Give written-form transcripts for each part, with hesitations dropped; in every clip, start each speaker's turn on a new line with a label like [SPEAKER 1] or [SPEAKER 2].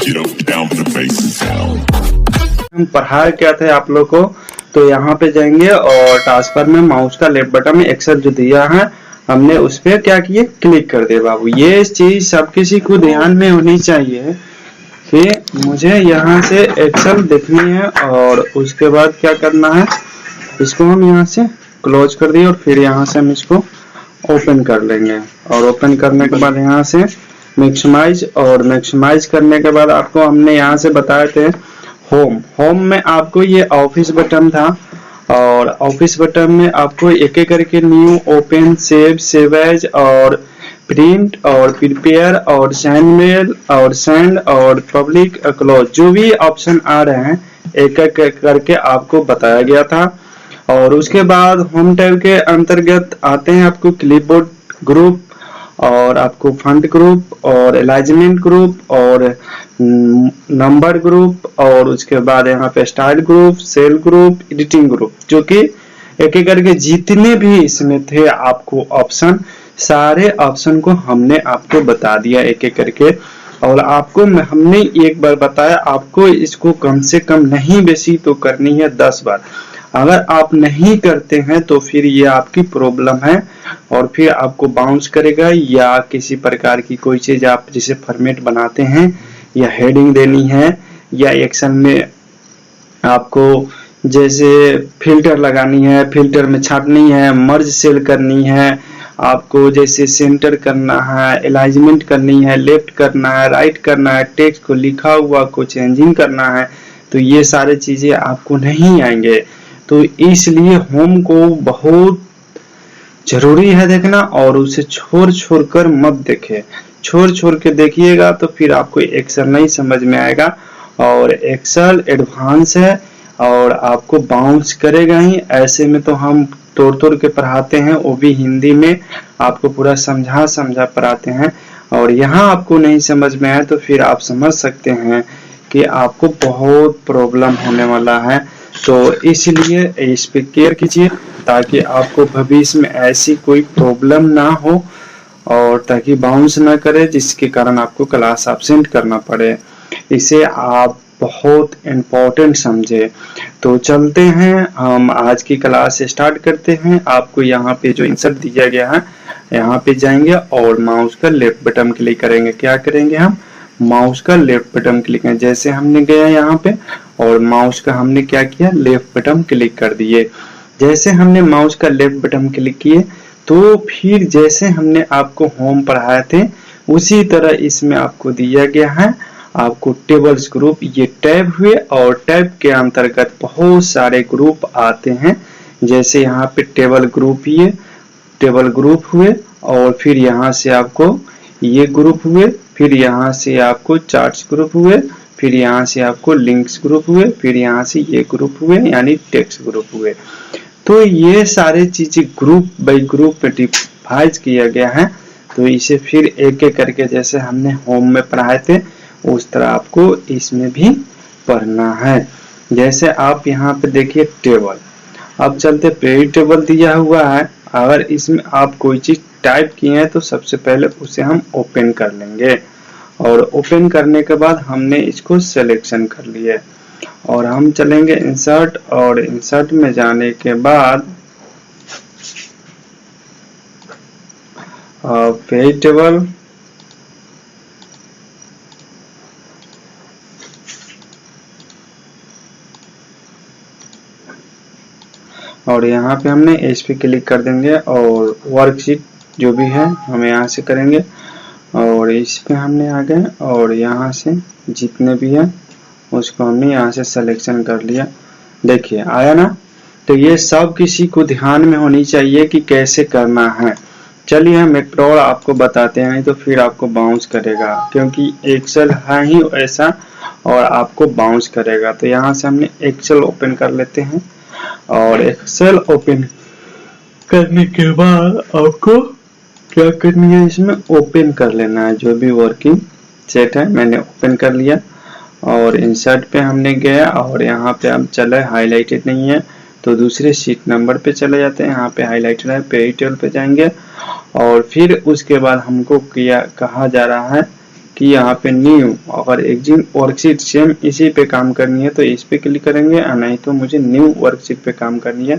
[SPEAKER 1] हम पढ़ा क्या थे आप लोग को, तो यहाँ पे जाएंगे और टास्क में माउस का लेफ्ट बटन में एक्सेल जो दिया है हमने उस पर क्या किए, क्लिक कर दिए बाबू। ये चीज सब किसी को ध्यान में होनी चाहिए कि मुझे यहाँ से एक्सेल देखनी है और उसके बाद क्या करना है, इसको हम यहाँ से क्लोज कर दिए और फिर यहाँ से हम इसको ओपन कर लेंगे। और ओपन करने के बाद यहाँ से मैक्सिमाइज, और मैक्सिमाइज करने के बाद आपको हमने यहाँ से बताए थे होम में आपको ये ऑफिस बटन था, और ऑफिस बटन में आपको एक एक करके new, open, save, save as और प्रिंट और प्रिपेयर और सेंड मेल और सेंड और पब्लिक क्लोज जो भी ऑप्शन आ रहे हैं एक एक करके आपको बताया गया था। और उसके बाद होम टैब के अंतर्गत आते हैं आपको क्लिपबोर्ड ग्रुप और आपको फंड ग्रुप और अलाइनमेंट ग्रुप और नंबर ग्रुप और उसके बाद यहाँ पे style group, cell group, editing group, जो कि एक एक करके जितने भी इसमें थे आपको ऑप्शन, सारे ऑप्शन को हमने आपको बता दिया एक एक करके। और आपको हमने एक बार बताया, आपको इसको कम से कम नहीं बेसी तो करनी है 10 बार। अगर आप नहीं करते हैं तो फिर ये आपकी प्रॉब्लम है और फिर आपको बाउंस करेगा, या किसी प्रकार की कोई चीज आप जिसे फॉर्मेट बनाते हैं या हेडिंग देनी है या एक्शन में आपको जैसे फिल्टर लगानी है, फिल्टर में छाटनी है, मर्ज सेल करनी है, आपको जैसे सेंटर करना है, अलाइनमेंट करनी है, लेफ्ट करना है, राइट करना है, टेक्स्ट को लिखा हुआ को चेंजिंग करना है, तो ये सारी चीजें आपको नहीं आएंगे। तो इसलिए होम को बहुत जरूरी है देखना, और उसे छोड़ कर मत देखे। छोड़ के देखिएगा तो फिर आपको एक्सेल नहीं समझ में आएगा, और एक्सेल एडवांस है और आपको बाउंस करेगा ही। ऐसे में तो हम तोड़ के पढ़ाते हैं, वो भी हिंदी में आपको पूरा समझा पढ़ाते हैं, और यहाँ आपको नहीं समझ में आए तो फिर आप समझ सकते हैं कि आपको बहुत प्रॉब्लम होने वाला है। तो इसलिए इस पे केयर कीजिए ताकि आपको भविष्य में ऐसी कोई प्रॉब्लम ना हो और ताकि बाउंस ना करे जिसके कारण आपको क्लास एब्सेंट करना पड़े। इसे आप बहुत इम्पोर्टेंट समझे। तो चलते हैं, हम आज की क्लास स्टार्ट करते हैं। आपको यहाँ पे जो इंसर्ट दिया गया है यहाँ पे जाएंगे और माउस का लेफ्ट बटन क्लिक करेंगे। क्या करेंगे हम, माउस का लेफ्ट बटन क्लिक करें। जैसे हमने गया यहाँ पे और माउस का हमने क्या किया, लेफ्ट बटन क्लिक कर दिए। जैसे हमने माउस का लेफ्ट बटन क्लिक किए तो फिर जैसे हमने आपको होम पढ़ाए थे उसी तरह इसमें आपको दिया गया है आपको टेबल्स ग्रुप। ये टैब हुए और टैब के अंतर्गत बहुत सारे ग्रुप आते हैं। जैसे यहाँ पे टेबल ग्रुप हुए और फिर यहाँ से आपको ये ग्रुप हुए, फिर यहाँ से आपको चार्ट्स ग्रुप हुए, फिर यहाँ से आपको लिंक्स ग्रुप हुए, फिर यहाँ से ये ग्रुप हुए यानी टेक्स्ट ग्रुप हुए। तो ये सारे चीजें ग्रुप बाय ग्रुप में डिवाइड किया गया है। तो इसे फिर एक एक करके जैसे हमने होम में पढ़ाए थे उस तरह आपको इसमें भी पढ़ना है। जैसे आप यहाँ पे देखिए टेबल, अब चलते पेज टेबल दिया हुआ है। अगर इसमें आप कोई चीज टाइप किए हैं तो सबसे पहले उसे हम ओपन कर लेंगे, और ओपन करने के बाद हमने इसको सिलेक्शन कर लिया और हम चलेंगे इंसर्ट, और इंसर्ट में जाने के बाद पेज टेबल, और यहाँ पे हमने इस पे क्लिक कर देंगे और वर्कशीट जो भी है हम यहाँ से करेंगे, और इस पे हमने आ गए और यहाँ से जितने भी है उसको हमने यहाँ से सिलेक्शन कर लिया। देखिए आया ना। तो ये सब किसी को ध्यान में होनी चाहिए कि कैसे करना है। चलिए हम एक और आपको बताते हैं, तो फिर आपको बाउंस करेगा क्योंकि एक्सेल है ही ऐसा और आपको बाउंस करेगा। तो यहाँ से हमने एक्सेल ओपन कर लेते हैं, और एक्सेल ओपन करने के बाद आपको क्या करनी है, इसमें ओपन कर लेना है जो भी वर्किंग सेट है। मैंने ओपन कर लिया और इंसर्ट पे हमने गया और यहाँ पे हम चले, हाईलाइटेड नहीं है तो दूसरे शीट नंबर पे चले जाते हैं। यहाँ पे हाईलाइटेड है, पेज टेबल पे जाएंगे और फिर उसके बाद हमको कहा जा रहा है कि यहाँ पे न्यू, अगर एग्जिट वर्कशीट सेम इसी पे काम करनी है तो इस पे क्लिक करेंगे, और नहीं तो मुझे न्यू वर्कशीट पे काम करनी है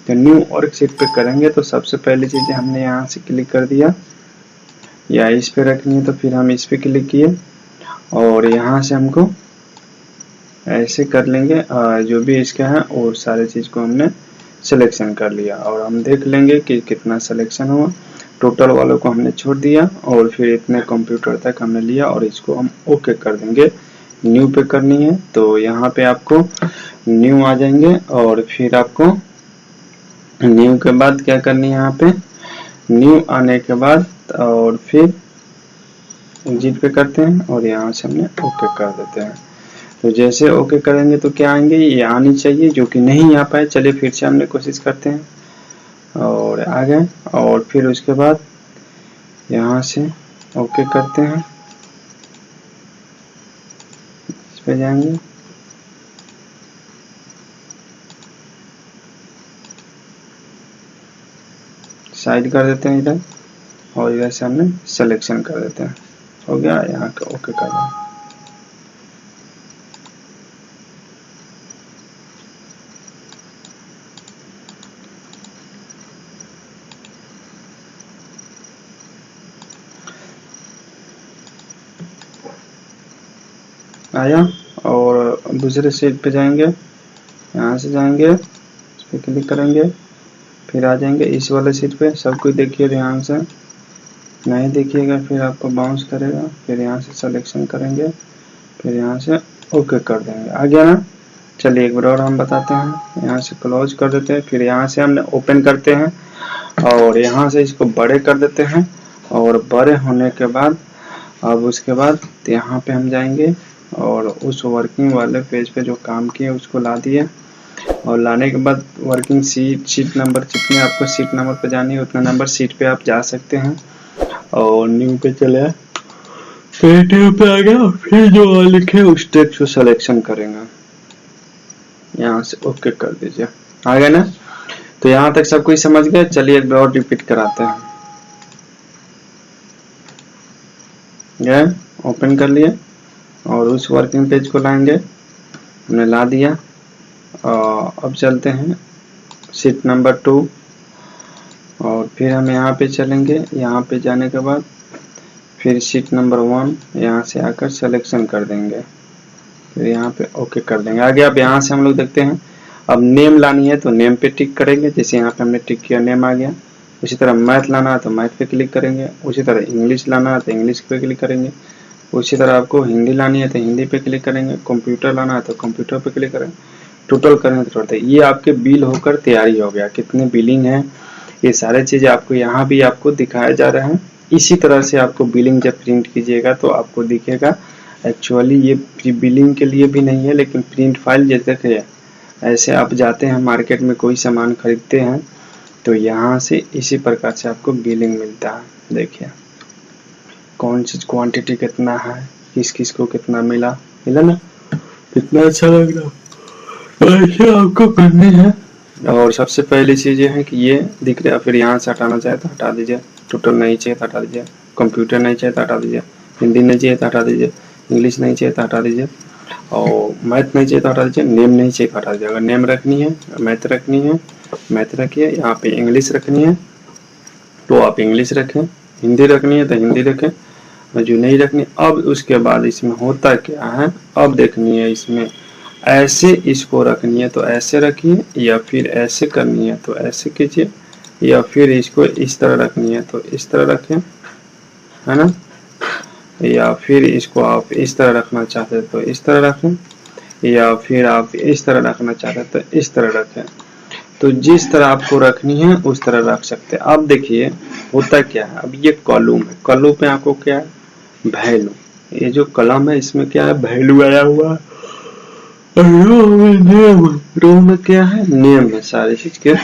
[SPEAKER 1] तो न्यू वर्कशीट पे करेंगे। तो सबसे पहली चीज हमने यहाँ से क्लिक कर दिया, या इस पे रखनी है तो फिर हम इस पे क्लिक किए, और यहाँ से हमको ऐसे कर लेंगे जो भी इसका है, और सारे चीज को हमने सिलेक्शन कर लिया, और हम देख लेंगे कि कितना सिलेक्शन हुआ। टोटल वालों को हमने छोड़ दिया, और फिर इतने कंप्यूटर तक हमने लिया, और इसको हम ओके कर देंगे। न्यू पे करनी है तो यहाँ पे आपको न्यू आ जाएंगे, और फिर आपको न्यू के बाद क्या करनी है, यहाँ पे न्यू आने के बाद और फिर एग्जिट पे करते हैं, और यहाँ से हमने ओके कर देते हैं। तो जैसे ओके करेंगे तो क्या आएंगे, ये आनी चाहिए, जो कि नहीं आ पाए। चलिए फिर से हमने कोशिश करते हैं, और आ गए, और फिर उसके बाद यहाँ से ओके करते हैं, इस पे जाएंगे, साइड कर देते हैं इधर, और इधर से हमने सिलेक्शन कर देते हैं। हो गया, यहाँ का ओके कर दें। आया, और दूसरे सीट पे जाएंगे, यहाँ से जाएंगे, इस पे क्लिक करेंगे, फिर आ जाएंगे इस वाले सीट पे। सब कुछ देखिए ध्यान से, नहीं देखिएगा फिर आपको बाउंस करेगा। फिर यहाँ से सिलेक्शन करेंगे, फिर यहाँ से ओके कर देंगे। आ गया ना। चलिए एक बार और हम बताते हैं, यहाँ से क्लोज कर देते हैं, फिर यहाँ से हमने ओपन करते हैं, और यहाँ से इसको बड़े कर देते हैं, और बड़े होने के बाद अब उसके बाद यहाँ पे हम जाएंगे, और उस वर्किंग वाले पेज पे जो काम किए उसको ला दिए, और लाने के बाद वर्किंग सीट नंबर, जितने आपको सीट नंबर पे जानी है उतना नंबर सीट पे आप जा सकते हैं। और न्यू पे चले, न्यू पे आ गया, फिर जो लिखे उस टेक्स्ट को सिलेक्शन करेंगे, यहाँ से ओके कर दीजिए। आ गया ना। तो यहाँ तक सब कुछ समझ गए। चलिए एक बार और रिपीट कराते हैं। गए, ओपन कर लिए, और उस वर्किंग पेज को लाएंगे, हमने ला दिया। अब चलते हैं सीट नंबर 2, और फिर हम यहाँ पे चलेंगे। यहाँ पे जाने के बाद फिर सीट नंबर 1 यहाँ से आकर सिलेक्शन कर देंगे, फिर यहाँ पे ओके कर देंगे। आगे अब यहाँ से हम लोग देखते हैं, अब नेम लानी है तो नेम पे टिक करेंगे, जैसे यहाँ पे हमने टिक किया, नेम आ गया। उसी तरह मैथ लाना है तो मैथ पे क्लिक करेंगे, उसी तरह इंग्लिश लाना है तो इंग्लिश पे क्लिक करेंगे, उसी तरह आपको हिंदी लानी है तो हिंदी पे क्लिक करेंगे, कंप्यूटर लाना है तो कंप्यूटर पे क्लिक करेंगे, टोटल करेंगे तो टोटल। ये आपके बिल होकर तैयारी हो गया, कितने बिलिंग है ये सारे चीजें आपको यहाँ भी आपको दिखाया जा रहा है। इसी तरह से आपको बिलिंग जब प्रिंट कीजिएगा तो आपको दिखेगा। एक्चुअली ये बिलिंग के लिए भी नहीं है, लेकिन प्रिंट फाइल जैसे देखिए, ऐसे आप जाते हैं मार्केट में कोई सामान खरीदते हैं तो यहाँ से इसी प्रकार से आपको बिलिंग मिलता है। देखिए कौन सी क्वांटिटी कितना है, किस किस को कितना मिला ना, कितना अच्छा लग रहा। ऐसे आपको करनी है। और सबसे पहली चीज ये है कि ये दिख रहा है, फिर यहाँ से हटाना चाहे तो हटा दीजिए, टोटल नहीं चाहिए तो हटा दीजिए, कंप्यूटर नहीं चाहिए तो हटा दीजिए, हिंदी नहीं चाहिए तो हटा दीजिए, इंग्लिश नहीं चाहिए तो हटा दीजिए, और मैथ नहीं चाहिए तो हटा दीजिए, नेम नहीं चाहिए तो हटा दीजिए। अगर नेम रखनी है, मैथ रखनी है, मैथ रखिए। यहाँ पे इंग्लिश रखनी है तो आप इंग्लिश रखें, हिंदी रखनी है तो हिंदी रखें, और जो नहीं रखनी। अब उसके बाद इसमें होता क्या है, अब देखनी है इसमें ऐसे इसको रखनी है तो ऐसे रखिए, या फिर ऐसे करनी है तो ऐसे कीजिए, या फिर इसको इस तरह रखनी है तो इस तरह रखें, है ना, या फिर इसको आप इस तरह रखना चाहते हैं तो इस तरह रखें, या फिर आप इस तरह रखना चाहते हैं तो इस तरह रखें। तो जिस तरह आपको रखनी है उस तरह रख सकते हैं। अब देखिए होता क्या है, अब ये कॉलम है, कॉलम पे आपको क्या है, वैल्यू। ये जो कलम है इसमें क्या है, वैल्यू आया हुआ है। रो में क्या है, नेम है सारी चीज के,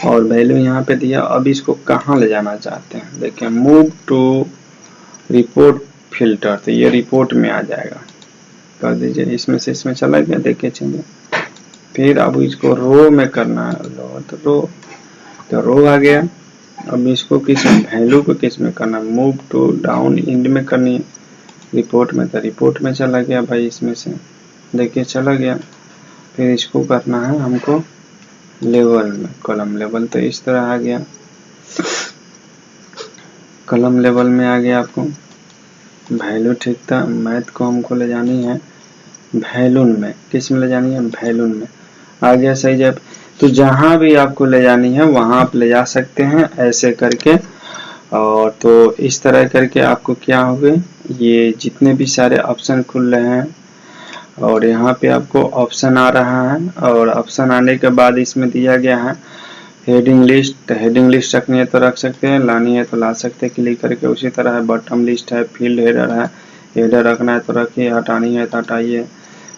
[SPEAKER 1] और वैल्यू यहाँ पे दिया। अब इसको कहाँ ले जाना चाहते हैं, देखिए मूव टू रिपोर्ट फिल्टर, तो ये रिपोर्ट में आ जाएगा, कर दीजिए। इसमें से इसमें चला गया, देखिए चलिए। फिर अब इसको रो में करना है, तो रो आ गया। अब इसको किस वैल्यू को किस में करना, मूव टू डाउन इंड में करनी है, रिपोर्ट में था, रिपोर्ट में चला गया भाई, इसमें से देखिए चला गया। फिर इसको करना है हमको लेवल में, कॉलम लेवल, तो इस तरह आ गया, कॉलम लेवल में आ गया आपको। वैल्यू ठीक था, मैथ को हमको ले जानी है वैल्यून में, किस में ले जानी है, वैल्यून में आ गया सही। जब तो जहां भी आपको ले जानी है वहां आप ले जा सकते हैं ऐसे करके। और तो इस तरह करके आपको क्या होगा, ये जितने भी सारे ऑप्शन खुल रहे हैं और यहाँ पे आपको ऑप्शन आ रहा है, और ऑप्शन आने के बाद इसमें दिया गया है हेडिंग लिस्ट। हेडिंग लिस्ट रखनी है तो रख सकते हैं, लानी है तो ला सकते हैं क्लिक करके। उसी तरह है बॉटम लिस्ट है, फील्ड हेडर है, हेडर रखना है तो रखिए, हटानी है तो हटाइए।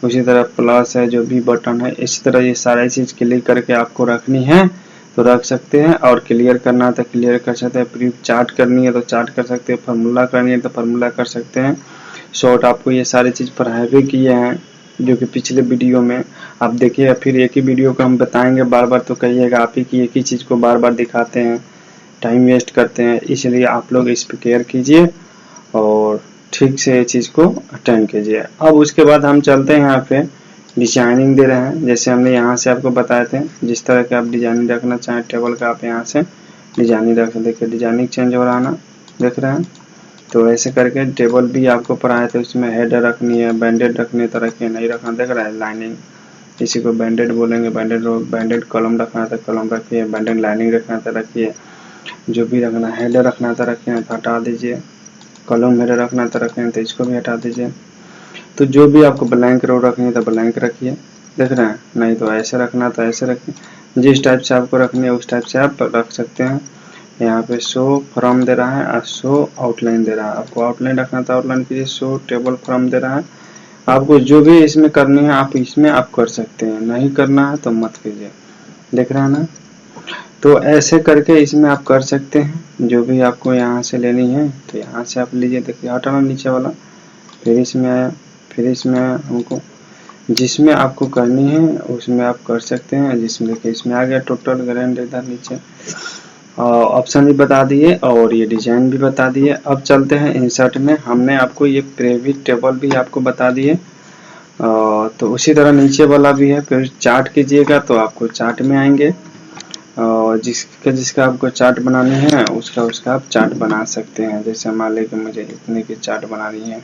[SPEAKER 1] उसी तरह प्लस है, जो भी बटन है, इसी तरह ये सारी चीज क्लिक करके आपको रखनी है तो रख सकते हैं। और क्लियर करना है तो क्लियर कर सकते हैं, प्रीव्यू चार्ट करनी है तो चार्ट कर सकते हैं, फार्मूला करनी है तो फार्मूला कर सकते हैं। शॉर्ट आपको ये सारी चीज पढ़ाए भी किए हैं जो कि पिछले वीडियो में आप देखिए। फिर एक ही वीडियो को हम बताएंगे बार बार तो कहिएगा आप ही की एक ही चीज को बार बार दिखाते हैं, टाइम वेस्ट करते हैं, इसलिए आप लोग इस पर केयर कीजिए और ठीक से ये चीज को अटेंड कीजिए। अब उसके बाद हम चलते हैं यहाँ पे डिजाइनिंग दे रहे हैं, जैसे हमने यहाँ से आपको बताए थे जिस तरह के आप डिजाइनिंग रखना चाहें टेबल का आप यहाँ से डिजाइनिंग रख, देखिए डिजाइनिंग चेंज हो रहा है ना, देख रहे हैं। तो ऐसे करके टेबल भी आपको पढ़ाए थे, उसमें हेडर रखनी है, बैंडेड रखनी है तो रखिए, नहीं रखना देख रहा है लाइनिंग, इसी को बैंडेड बोलेंगे, बैंडेड बैंडेड कॉलम रखना है तो कॉलम रखिए, बैंडेड लाइनिंग रखना है तो रखिए, जो भी रखना है, हेडर रखना है तो रखिए तो हटा दीजिए, कॉलम हेडर रखना है तो रखें तो इसको भी हटा दीजिए। तो जो भी आपको ब्लैंक रो रखनी है तो ब्लैंक रखिए, देख रहे हैं, नहीं तो ऐसे रखना तो ऐसे रखिए, जिस टाइप से आपको रखनी है उस टाइप से आप रख सकते हैं। यहाँ पे शो फ्रॉम दे रहा है और शो आउटलाइन दे रहा है, आपको आउटलाइन रखना तो आउटलाइन कीजिए, शो टेबल फ्रॉम दे रहा है, आपको जो भी इसमें करनी है आप इसमें आप कर सकते हैं, नहीं करना है तो मत कीजिए, देख रहे हैं ना। तो ऐसे करके इसमें आप कर सकते हैं, जो भी आपको यहाँ से लेनी है तो यहाँ से आप लीजिए, देखिए हटाना नीचे वाला, फिर इसमें आया, फिर इसमें आया, हमको जिसमें आपको करनी है उसमें आप कर सकते हैं। जिसमें देखिए इसमें आ गया टोटल ग्रैंड इधर नीचे, ऑप्शन भी बता दिए और ये डिजाइन भी बता दिए। अब चलते हैं इंसर्ट में, हमने आपको ये प्रीव्यू टेबल भी आपको बता दिए, तो उसी तरह नीचे वाला भी है। फिर चार्ट कीजिएगा तो आपको चार्ट में आएंगे, और जिसका आपको चार्ट बनानी है उसका आप चार्ट बना सकते हैं। जैसे मान लीजिए मुझे इतने की चार्ट बनानी है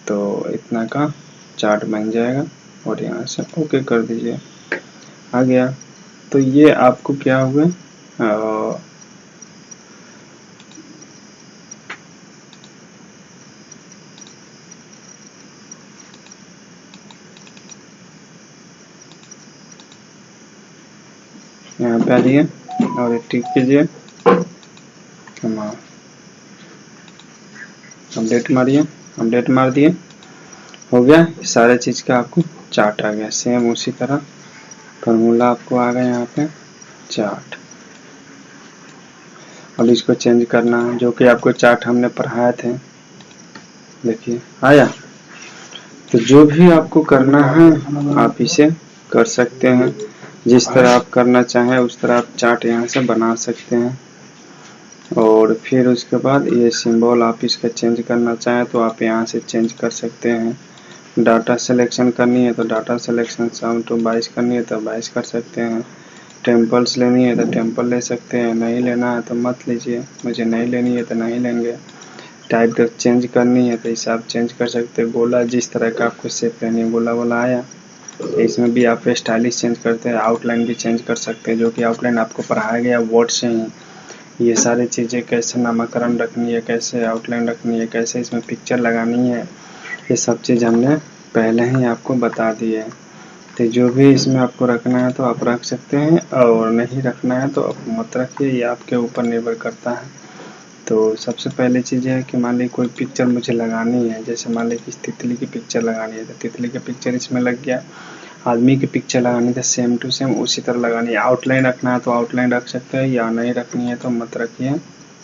[SPEAKER 1] तो इतना का चार्ट बन जाएगा और यहाँ से ओके कर दीजिए, आ गया। तो ये आपको क्या हुआ, यहाँ पे आ जाइए और ये टिक कीजिए, अपडेट मारिए, अपडेट मार दिए, हो गया सारे चीज का आपको चार्ट आ गया। सेम उसी तरह फार्मूला आपको आ गया यहाँ पे चार्ट। अब इसको चेंज करना है, जो कि आपको चार्ट हमने पढ़ाए थे, देखिए आया। तो जो भी आपको करना है आप इसे कर सकते हैं, जिस तरह आप करना चाहें उस तरह आप चार्ट यहाँ से बना सकते हैं। और फिर उसके बाद ये सिंबल आप इसका चेंज करना चाहें तो आप यहाँ से चेंज कर सकते हैं। डाटा सिलेक्शन करनी है तो डाटा सिलेक्शन 7 to 22 करनी है तो 22 कर सकते हैं। टेम्पल्स लेनी है तो टेम्पल ले सकते हैं, नहीं लेना है तो मत लीजिए, मुझे नहीं लेनी है तो नहीं लेंगे। टाइप तक चेंज करनी है तो इसे आप चेंज कर सकते हैं। गोला जिस तरह का आपको शेप लेनी है, गोला वाला आया तो इसमें भी आप स्टाइलिश चेंज करते हैं। आउटलाइन भी चेंज कर सकते हैं, जो कि आउटलाइन आपको पढ़ाया गया वर्ड से ही। ये सारी चीज़ें कैसे नामकरण रखनी है, कैसे आउटलाइन रखनी है, कैसे इसमें पिक्चर लगानी है, ये सब चीज़ हमने पहले ही आपको बता दी है। तो जो भी इसमें आपको रखना है तो आप रख सकते हैं, और नहीं रखना है तो आप मत रखिए, ये आपके ऊपर निर्भर करता है। तो सबसे पहले चीज़ है कि मान लीजिए कोई पिक्चर मुझे लगानी है, जैसे मान लीजिए कि तितली की पिक्चर लगानी है तो तितली की पिक्चर इसमें लग गया। आदमी की पिक्चर लगानी है सेम टू सेम उसी तरह लगानी है। आउटलाइन रखना है तो आउटलाइन रख सकते हैं, या नहीं रखनी है तो मत रखिए।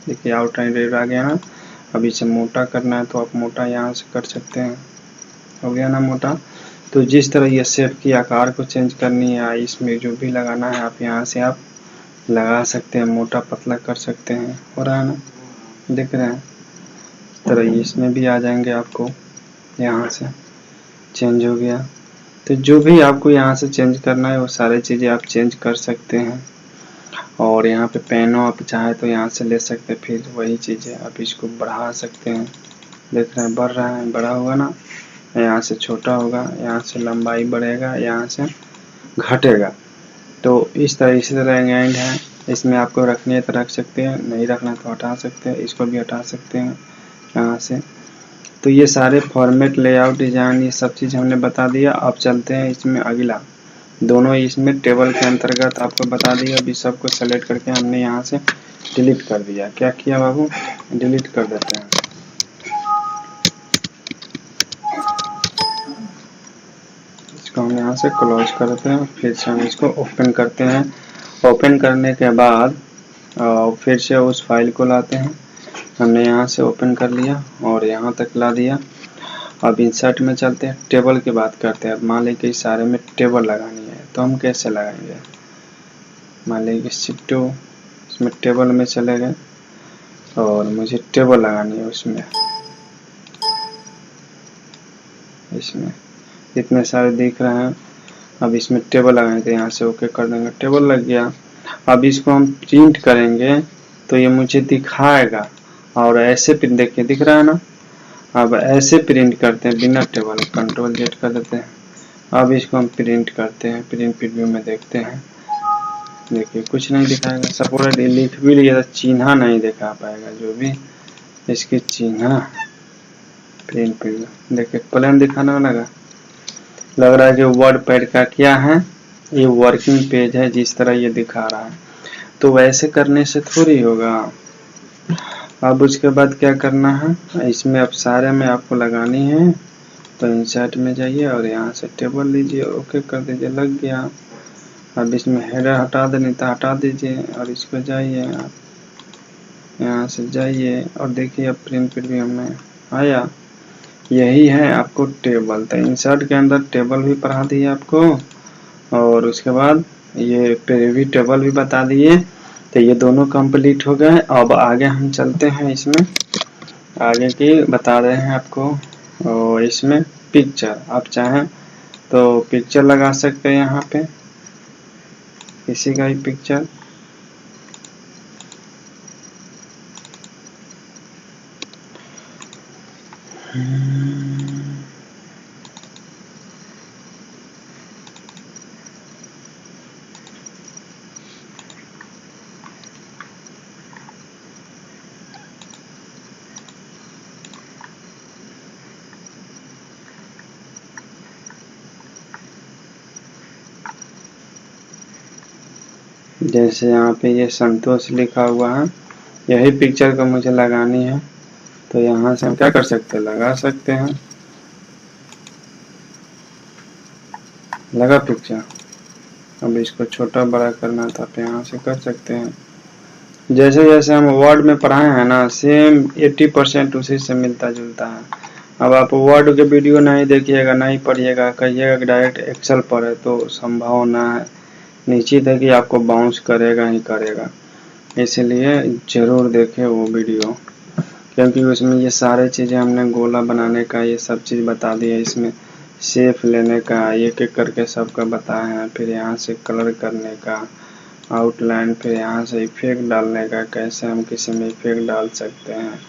[SPEAKER 1] देखिए आउटलाइन रेड आ गया ना। अब इसे मोटा करना है तो आप मोटा यहाँ से कर सकते हैं, हो गया ना मोटा। तो जिस तरह ये शेप की आकार को चेंज करनी है, इसमें जो भी लगाना है आप यहाँ से आप लगा सकते हैं, मोटा पतला कर सकते हैं, हो रहा है ना, देख रहे हैं। तरह इसमें भी आ जाएंगे आपको, यहाँ से चेंज हो गया। तो जो भी आपको यहाँ से चेंज करना है वो सारी चीज़ें आप चेंज कर सकते हैं। और यहाँ पे पेनो आप चाहे तो यहाँ से ले सकते हैं, फिर वही चीज़ें आप इसको बढ़ा सकते हैं। देख रहे हैं बढ़ रहा है, बड़ा होगा ना, यहाँ से छोटा होगा, यहाँ से लंबाई बढ़ेगा, यहाँ से घटेगा। तो इसी तरह एंड है, इसमें आपको रखनी है तो रख सकते हैं, नहीं रखना तो हटा सकते हैं, इसको भी हटा सकते हैं यहाँ से। तो ये सारे फॉर्मेट, लेआउट, डिजाइन, ये सब चीज़ हमने बता दिया। अब चलते हैं इसमें अगला, दोनों इसमें टेबल के अंतर्गत आपको बता दिया। अभी सबको सेलेक्ट करके हमने यहाँ से डिलीट कर दिया। क्या किया बाबू, डिलीट कर देते हैं। इसको हम यहाँ से क्लोज करते हैं, फिर से हम इसको ओपन करते हैं। ओपन करने के बाद फिर से उस फाइल को लाते हैं, हमने यहाँ से ओपन कर लिया और यहाँ तक ला दिया। अब इंसर्ट में चलते हैं, टेबल की बात करते हैं। अब मान लीजिए कि इस सारे में टेबल लगानी है तो हम कैसे लगाएंगे। मान लीजिए कि शिफ्ट टू, इसमें टेबल में चले गए और मुझे टेबल लगानी है उसमें, इसमें इतने सारे दिख रहे हैं। अब इसमें टेबल लगाएंगे तो यहाँ से ओके कर देंगे, टेबल लग गया। अब इसको हम प्रिंट करेंगे तो ये मुझे दिखाएगा, और ऐसे प्रिंट देखिए दिख रहा है ना। अब ऐसे प्रिंट करते हैं बिना टेबल, कंट्रोल जेड कर देते हैं। अब इसको हम प्रिंट करते हैं, प्रिंट प्रीव्यू में देखते हैं, देखिए कुछ नहीं दिखाएगा। सपोर्ट लिख भी लिया तो चिन्ह नहीं दिखा पाएगा, जो भी इसकी चिन्ह। प्रिंट प्रीव्यू देखिए प्लेन दिखाने लगा, लग रहा है कि वर्ड पैड का क्या है, ये वर्किंग पेज है जिस तरह ये दिखा रहा है। तो वैसे करने से थोड़ी होगा। अब उसके बाद क्या करना है, इसमें अब सारे में आपको लगानी है तो इंसर्ट में जाइए और यहाँ से टेबल लीजिए, ओके कर दीजिए, लग गया। अब इसमें हेडर हटा देनी तो हटा दीजिए और इसको जाइए आप, यहाँ से जाइए और देखिए अब प्रिंट प्रीव्यू में आया। यही है आपको टेबल। तो इंसर्ट के अंदर टेबल भी पढ़ा दिए आपको और उसके बाद ये प्रीव्यू टेबल भी बता दिए। तो ये दोनों कंप्लीट हो गए। अब आगे हम चलते हैं, इसमें आगे की बता रहे हैं आपको। और इसमें पिक्चर आप चाहें तो पिक्चर लगा सकते हैं, यहाँ पे किसी का भी पिक्चर। जैसे यहाँ पे ये संतोष लिखा हुआ है, यही पिक्चर को मुझे लगानी है तो यहाँ से हम क्या कर सकते हैं, लगा सकते हैं, लगा पिक्चर। अब इसको छोटा बड़ा करना था तो यहाँ से कर सकते हैं। जैसे जैसे हम वर्ड में पढ़ाए हैं ना, सेम 80% उसी से मिलता जुलता है। अब आप वर्ड के वीडियो नहीं देखिएगा, नहीं पढ़िएगा, कहिएगा डायरेक्ट एक्सेल पर है तो संभावना है निश्चित है कि आपको बाउंस करेगा ही करेगा। इसलिए ज़रूर देखें वो वीडियो, क्योंकि उसमें ये सारे चीज़ें हमने गोला बनाने का ये सब चीज़ बता दिया। इसमें शेप लेने का एक एक करके सबका बताया है। फिर यहाँ से कलर करने का, आउटलाइन, फिर यहाँ से इफेक्ट डालने का, कैसे हम किसी में इफेक्ट डाल सकते हैं।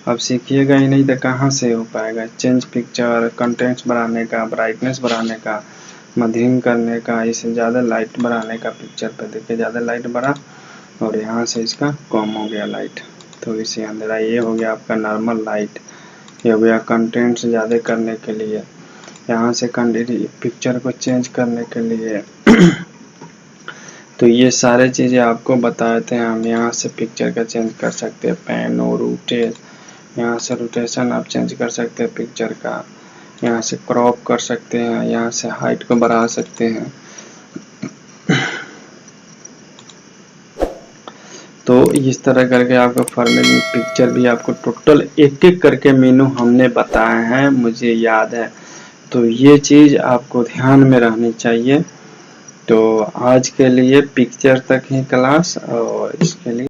[SPEAKER 1] अब सीखिएगा ही नहीं तो कहाँ से हो पाएगा। चेंज पिक्चर, कंटेंट्स बढ़ाने का, ब्राइटनेस बढ़ाने का, मध्यम करने का, इसे ज़्यादा लाइट बढ़ाने का। पिक्चर पे देखिए ज़्यादा लाइट बढ़ा और यहाँ से इसका कम हो गया लाइट, तो इसे अंधेरा। ये हो गया आपका नॉर्मल लाइट। ये हो गया कंटेंट्स ज़्यादा करने के लिए, यहाँ से पिक्चर को चेंज करने के लिए। तो ये सारे चीज़ें आपको बताते हैं। हम यहाँ से पिक्चर का चेंज कर सकते हैं, पैन और रोटेट, यहाँ से रोटेशन आप चेंज कर सकते हैं पिक्चर का, यहाँ से क्रॉप कर सकते हैं, यहाँ से हाइट को बढ़ा सकते हैं। तो इस तरह करके आपको फॉर्मेट में पिक्चर भी आपको टोटल एक एक करके मेनू हमने बताए हैं, मुझे याद है। तो ये चीज़ आपको ध्यान में रहनी चाहिए। तो आज के लिए पिक्चर तक ही क्लास, और इसके लिए